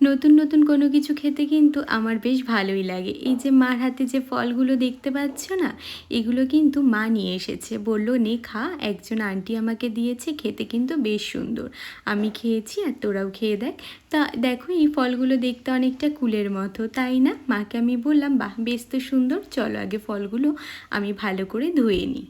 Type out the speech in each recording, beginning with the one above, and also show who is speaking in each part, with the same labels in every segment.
Speaker 1: নতুন নতুন কোনো কিছু খেতে কিন্তু আমার বেশ ভালোই লাগে। এই যে মার হাতে যে ফলগুলো দেখতে পাচ্ছ না, এগুলো কিন্তু মা নিয়ে এসেছে। বলল, "নে খা।" একজন আন্টি আমাকে দিয়েছে, খেতে কিন্তু বেশ সুন্দর। আমি খেয়েছি আর তোরাও খেয়ে দেখ। তা দেখো এই ফলগুলো দেখতে অনেকটা কুলের মতো, তাই না? মাকে আমি বললাম, "বাহ! বেশ তো সুন্দর। চলো আগে ফলগুলো আমি ভালো করে ধুয়ে নিই।"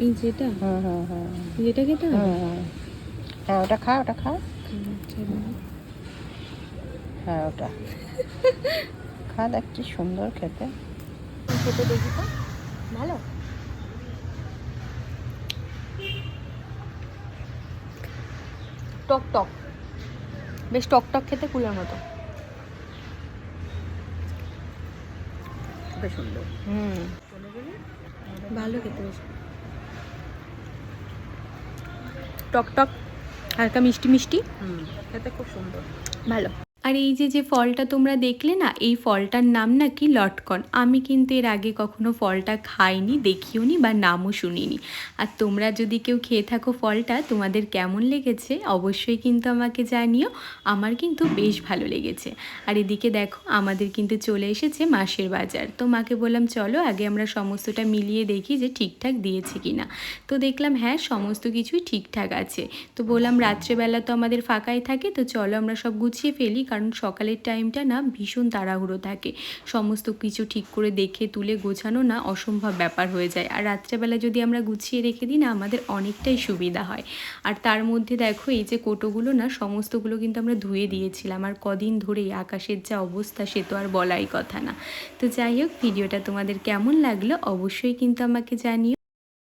Speaker 1: এই যেটা যেটা খেতে হবে?
Speaker 2: হ্যাঁ, ওটা খা, ওটা খা। হ্যাঁ, ওটা খা, দেখ কি সুন্দর খেতে।
Speaker 1: খেতে দেখি তো, ভালো? টক টক, বেশ টক টক খেতে, কুলের মতো।
Speaker 2: বেশ সুন্দর।
Speaker 1: ভালো খেতে বেশ, টক টক, হালকা মিষ্টি মিষ্টি,
Speaker 2: খেতে খুব সুন্দর।
Speaker 1: ভালো। আর এই যে ফলটা তোমরা দেখলে না, এই ফলটার নাম নাকি লটকন। আমি কিন্তু এর আগে কখনো ফলটা খাইনি, দেখিওনি বা নামও শুনিনি। আর তোমরা যদি কেউ খেয়ে থাকো ফলটা, তোমাদের কেমন লেগেছে অবশ্যই কিন্তু আমাকে জানিও। আমার কিন্তু বেশ ভালো লেগেছে। আর এদিকে দেখো আমাদের কিন্তু চলে এসেছে মাসের বাজার। তো মাকে বললাম, চলো আগে আমরা সমস্তটা মিলিয়ে দেখি যে ঠিকঠাক দিয়েছে কি না। তো দেখলাম হ্যাঁ, সমস্ত কিছুই ঠিকঠাক আছে। তো বললাম রাত্রেবেলা তো আমাদের ফাঁকাই থাকে, তো চলো আমরা সব গুছিয়ে ফেলি, কারণ সকালের টাইমটা না ভীষণ তাড়াহুড়ো থাকে। সমস্ত কিছু ঠিক করে দেখে তুলে গোছানো না অসম্ভব ব্যাপার হয়ে যায়। আর রাত্রেবেলা যদি আমরা গুছিয়ে রেখে দিই না, আমাদের অনেকটাই সুবিধা হয়। আর তার মধ্যে দেখো এই যে কোটোগুলো না, সমস্তগুলো কিন্তু আমরা ধুয়ে দিয়েছিলাম। আর কদিন ধরেই আকাশের যা অবস্থা, সে তো আর বলাই কথা না। তো যাই হোক, ভিডিওটা তোমাদের কেমন লাগলো অবশ্যই কিন্তু আমাকে জানিও।